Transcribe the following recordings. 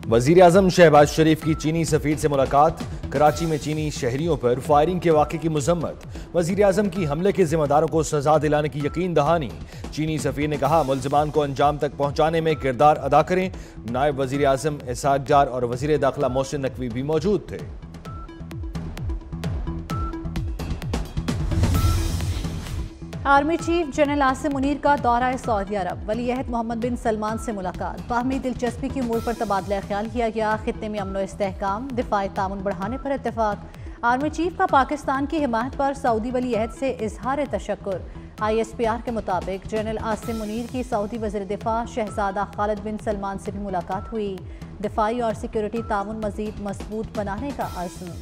वजीर आजम शहबाज शरीफ की चीनी सफीर से मुलाकात। कराची में चीनी शहरियों पर फायरिंग के वाक़े की मजम्मत। वजीर आजम की हमले के जिम्मेदारों को सजा दिलाने की यकीन दहानी। चीनी सफीर ने कहा मुलजमान को अंजाम तक पहुंचाने में किरदार अदा करें। नायब वजीर आजम इसहाक डार और वजीर दाखिला मोहसिन नकवी भी मौजूद थे। Army chief general Asim Munir का दौरा सऊदी अरब। वलीअहद मोहम्मद बिन सलमान से मुलाकात। बाहमी दिलचस्पी की उमूर पर तबादला ख्याल किया गया। खित्ते में अमन व इस्तेहकाम, दिफाई तामुन बढ़ाने पर इत्तेफाक। आर्मी चीफ का पाकिस्तान की हिमायत पर सऊदी वलीअहद से इजहार तशक्कुर। ISPR के मुताबिक जनरल आसिम मुनीर की सऊदी वज़ीर दिफा शहजादा खालिद बिन सलमान से भी मुलाकात हुई। दिफाई और सिक्योरिटी तामुन मजीद मजबूत बनाने का अज़्म।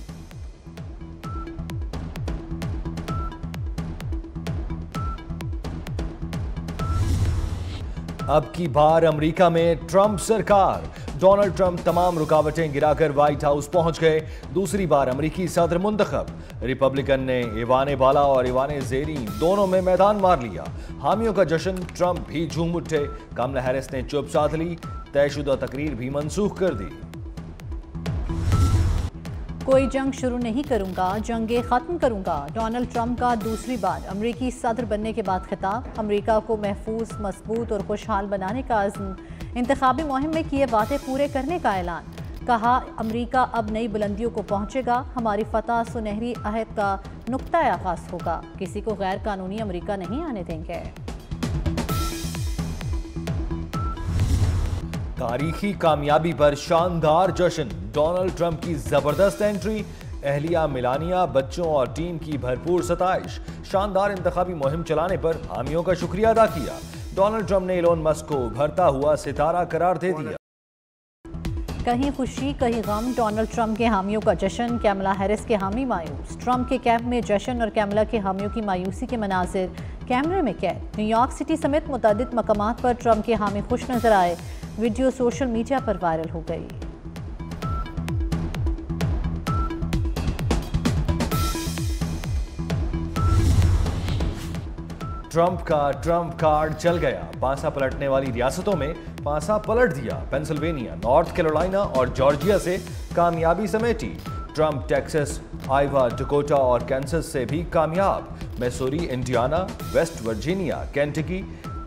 अब की बार अमेरिका में ट्रंप सरकार। डोनाल्ड ट्रंप तमाम रुकावटें गिराकर व्हाइट हाउस पहुंच गए। दूसरी बार अमेरिकी सदर मुंतखब। रिपब्लिकन ने ईवान बाला और ईवान जेरी दोनों में मैदान मार लिया। हामियों का जश्न, ट्रंप भी झूम उठे। कमला हैरिस ने चुप साध ली। तयशुदा तकरीर भी मनसूख कर दी। कोई जंग शुरू नहीं करूंगा, जंगे खत्म करूंगा। डोनाल्ड ट्रंप का दूसरी बार अमेरिकी सदर बनने के बाद खिताब। अमेरिका को महफूज, मजबूत और खुशहाल बनाने का अज़्म। इंतखाबी मुहिम में किए बातें पूरे करने का ऐलान। कहा अमेरिका अब नई बुलंदियों को पहुंचेगा। हमारी फतह सुनहरी अहद का नुक्ता आगाज होगा। किसी को गैर कानूनी अमेरिका नहीं आने देंगे। तारीखी कामयाबी पर शानदार जश्न। डोनाल्ड ट्रंप की जबरदस्त एंट्री। अहलिया मिलानिया, बच्चों और टीम की भरपूर सताइश। शानदार इंतखाबी मुहिम चलाने पर हामियों का शुक्रिया अदा किया। डोनाल्ड ट्रंप ने इलोन मस्क को उभरता हुआ सितारा करार दे दिया। कहीं खुशी कहीं गम, डोनाल्ड ट्रंप के हामियों का जश्न। कैमला हैरिस के हामी मायूस। ट्रंप के कैंप में जश्न और कैमला के हामियों की मायूसी के मनाजिर कैमरे में कैद। न्यूयॉर्क सिटी समेत मुतअद्दिद मकामात पर ट्रंप के हामी खुश नजर आए। वीडियो सोशल मीडिया पर वायरल हो गई। ट्रंप का ट्रंप कार्ड चल गया। पांसा पलटने वाली रियासतों में पांसा पलट दिया। पेंसिल्वेनिया, नॉर्थ कैरोलिना और जॉर्जिया से कामयाबी समेटी। ट्रंप टेक्सास, आइवा, डकोटा और कैंसस से भी कामयाब। Missouri, Indiana, West Virginia, Kentucky,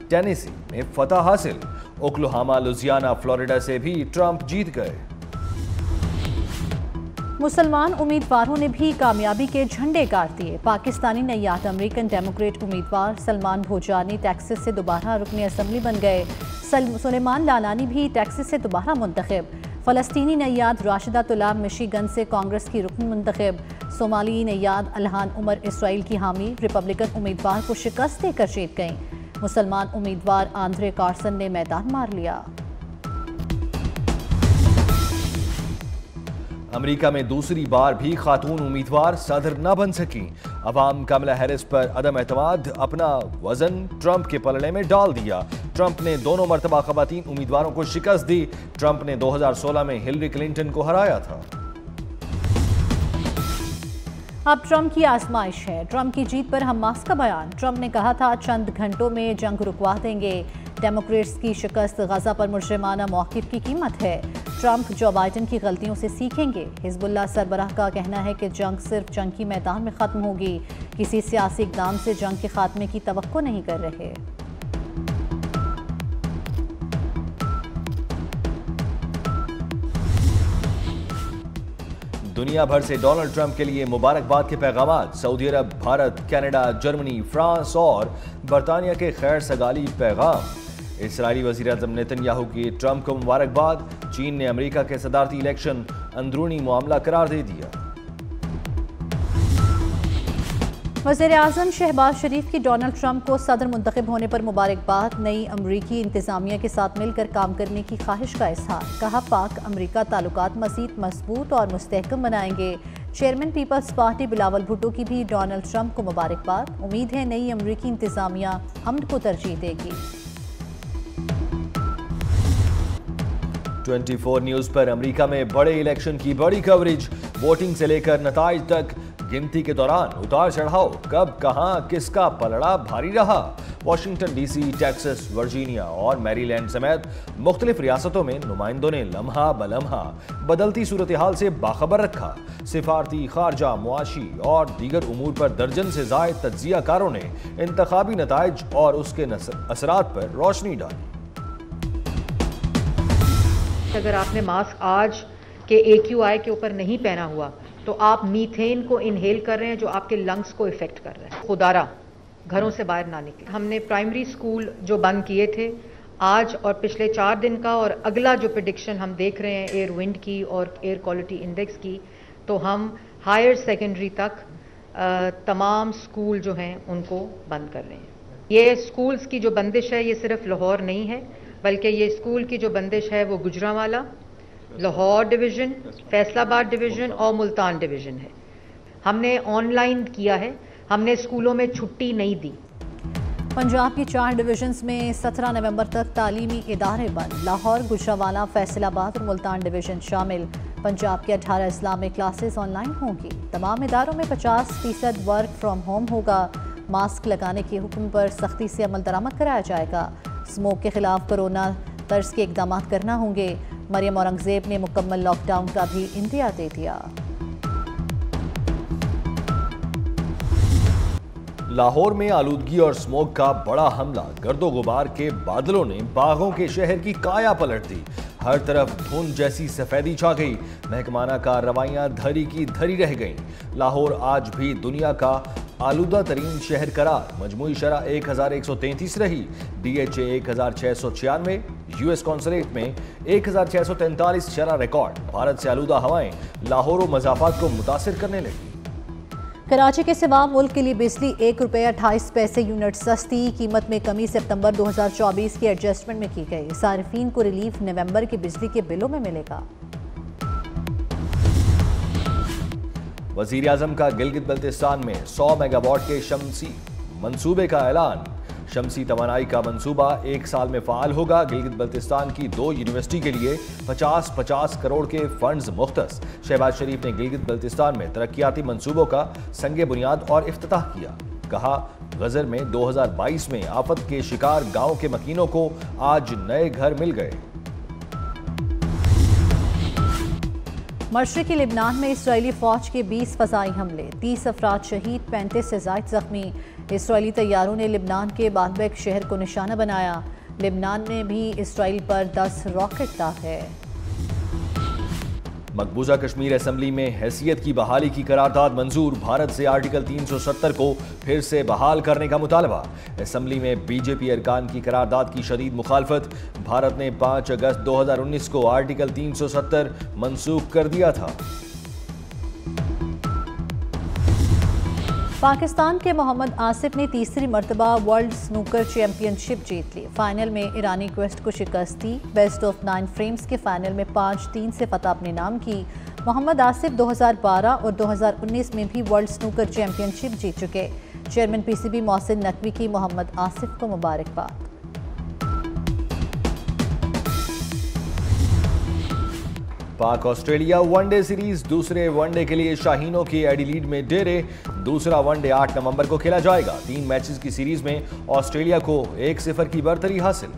Tennessee में फतह हासिल। ओक्लाहोमा, लुजियाना, फ्लोरिडा से भी ट्रंप जीत गए। मुसलमान उम्मीदवारों ने भी कामयाबी के झंडे गाड़ दिए। पाकिस्तानी नैयाद अमेरिकन डेमोक्रेट उम्मीदवार सलमान भोजानी टेक्सास से दोबारा रुकनी असम्बली बन गए। सुलेमान लालानी भी टेक्सास से दोबारा मुंतखब। फ़लस्तीनी नैयाद राशिदा तुलाब मिशिगन से कांग्रेस की रुकन मुंतखब। सोमाली नैयाद अल्हान उमर इसराइल की हामी रिपब्लिकन उम्मीदवार को शिकस्त देकर जीत गईं। मुसलमान उम्मीदवार आंद्रे कार्सन ने मैदान मार लिया। अमेरिका में दूसरी बार भी खातून उम्मीदवार सदर न बन सकी। अवाम कमला हैरिस पर अदम एतमाद अपना वजन ट्रंप के पलड़े में डाल दिया। ट्रंप ने दोनों मरतबा खवातीन उम्मीदवारों को शिकस्त दी। ट्रंप ने 2016 में हिलरी क्लिंटन को हराया था। अब ट्रंप की आजमाइश है। ट्रंप की जीत पर हमास का बयान। ट्रंप ने कहा था चंद घंटों में जंग रुकवा देंगे। डेमोक्रेट्स की शिकस्त गजा पर मुजरिमाना मौक़िफ़ की कीमत है। ट्रंप जो बाइडन की गलतियों से सीखेंगे। हिजबुल्लाह सरबराह का कहना है कि जंग सिर्फ जंग की मैदान में ख़त्म होगी। किसी सियासी इक़दाम से जंग के खात्मे की तवक्को नहीं कर रहे। दुनिया भर से डोनाल्ड ट्रंप के लिए मुबारकबाद के पैगाम। सऊदी अरब, भारत, कनाडा, जर्मनी, फ्रांस और बरतानिया के खैर सगाली पैगाम। इसराइली वज़ीर आज़म नेतन्याहू की ट्रंप को मुबारकबाद। चीन ने अमेरिका के सदारती इलेक्शन अंदरूनी मामला करार दे दिया। वज़ीर आज़म शहबाज शरीफ की डोनाल्ड ट्रंप को सदर मुंतखब होने पर मुबारकबाद। नई अमरीकी इंतज़ामिया के साथ मिलकर काम करने की ख्वाहिश का इज़हार। कहा पाक अमरीका ताल्लुकात मज़ीद मजबूत और मुस्तहकम बनाएंगे। चेयरमैन पीपल्स पार्टी बिलावल भुट्टो की भी डोनाल्ड ट्रंप को मुबारकबाद। उम्मीद है नई अमरीकी इंतज़ामिया अमन को तरजीह देगी। 24 न्यूज़ पर अमेरिका में बड़े इलेक्शन की बड़ी कवरेज। वोटिंग से लेकर नताइज तक गिनती के दौरान उतार चढ़ाव। कब कहां किसका पलड़ा भारी रहा। वाशिंगटन डीसी, टेक्सास, वर्जीनिया और मैरीलैंड समेत मुख्तलिफ रियासतों में नुमाइंदों ने लम्हा बलम्हा बदलती सूरत हाल से बाखबर रखा। सिफारती, खारजा, मुआशी और दीगर उमूर पर दर्जन से जायद तज्जियाकारों ने इंतखाबी नताइज और उसके असरात पर रोशनी डाली। अगर आपने मास्क आज के AQI के ऊपर नहीं पहना हुआ तो आप मीथेन को इनहेल कर रहे हैं जो आपके लंग्स को इफेक्ट कर रहा है। खुदारा घरों से बाहर ना निकले। हमने प्राइमरी स्कूल जो बंद किए थे आज और पिछले 4 दिन का और अगला जो प्रेडिक्शन हम देख रहे हैं एयर विंड की और एयर क्वालिटी इंडेक्स की, तो हम हायर सेकेंडरी तक तमाम स्कूल जो हैं उनको बंद कर रहे हैं। ये स्कूल्स की जो बंदिश है ये सिर्फ लाहौर नहीं है, बल्कि ये स्कूल की जो बंदिश है वो गुजरांवाला, लाहौर डिवीज़न, फैसलाबाद डिवीज़न और मुल्तान डिवीज़न है। हमने ऑनलाइन किया है, हमने स्कूलों में छुट्टी नहीं दी। पंजाब की 4 डिवीजन्स में 17 नवंबर तक तालीमी इदारे बंद। लाहौर, गुजरांवाला, फैसलाबाद और मुल्तान डिवीज़न शामिल। पंजाब के 18 इस्लामिक क्लासेस ऑनलाइन होंगी। तमाम इदारों में 50% वर्क फ्रॉम होम होगा। मास्क लगाने के हुक्म पर सख्ती से अमल दरामद कराया जाएगा। स्मोक के खिलाफ कोरोना तर्ज के इकदाम करना होंगे। मरियम औरंगजेब ने मुकम्मल लॉकडाउन का भी इंदिया दे दिया। लाहौर में आलूदगी और स्मोक का बड़ा हमला। गर्दो गुबार के बादलों ने बागों के शहर की काया पलट दी। हर तरफ धुंध जैसी सफेदी छा गई। महकमाना कार्रवाइयां धरी की धरी रह गईं। लाहौर आज भी दुनिया का आलूदा तरीन शहर करार। मजमूई शरह 1133 रही। DHA 1696, US कॉन्सुलेट में 1643 शरह रिकॉर्ड। भारत से आलूदा हवाएं लाहौर और मज़ाफात को मुतासिर करने लगी। कराची के सिवा मुल्क के लिए बिजली ₹1.28 यूनिट सस्ती। कीमत में कमी सितंबर 2024 के एडजस्टमेंट में की गई। सारिफीन को रिलीफ नवंबर के बिजली के बिलों में मिलेगा। वज़ीर आज़म का गिलगित बल्तिस्तान में 100 मेगावाट के शमसी मंसूबे का ऐलान। शमसी तवानाई का मंसूबा 1 साल में फ़ाल होगा। गिलगित बल्तिस्तान की 2 यूनिवर्सिटी के लिए 50-50 करोड़ के फंड्स मुख्तस। शहबाज शरीफ ने गिलगित बल्तिस्तान में तरक्याती मंसूबों का संगे बुनियाद और इफ्तिताह किया। कहा, गजर में 2022 में आफत के शिकार गांव के मकीनों को आज नए घर मिल गए। मशरिकी लिबनान में इसराइली फौज के 20 फ़ज़ाई हमले, 30 अफराद शहीद, 35 से ज़ायद जख्मी। इसराइली तैयारों ने लिबनान के बालबेक शहर को निशाना बनाया। लिबनान ने भी इसराइल पर 10 रॉकेट दागे। मकबूजा कश्मीर असम्बली में हैसियत की बहाली की करारदाद मंजूर। भारत से आर्टिकल 370 को फिर से बहाल करने का मुतालबा। असम्बली में बीजेपी अरकान की करारदाद की शदीद मुखालफत। भारत ने 5 अगस्त 2019 को आर्टिकल 370 मनसूख कर दिया था। पाकिस्तान के मोहम्मद आसिफ ने तीसरी मरतबा वर्ल्ड स्नूकर चैंपियनशिप जीत ली। फाइनल में ईरानी क्वेस्ट को शिकस्त दी। बेस्ट ऑफ 9 फ्रेम्स के फाइनल में 5-3 से फतह अपने नाम की। मोहम्मद आसिफ 2012 और 2019 में भी वर्ल्ड स्नूकर चैंपियनशिप जीत चुके। चेयरमैन PCB मोहसिन नकवी की मोहम्मद आसिफ को मुबारकबाद। पाक ऑस्ट्रेलिया वनडे सीरीज दूसरे वनडे के लिए शाहीनों के एडिलीड में डेरे। दूसरा वनडे 8 नवंबर को खेला जाएगा। 3 मैचेस की सीरीज में ऑस्ट्रेलिया को 1-0 की बढ़तरी हासिल।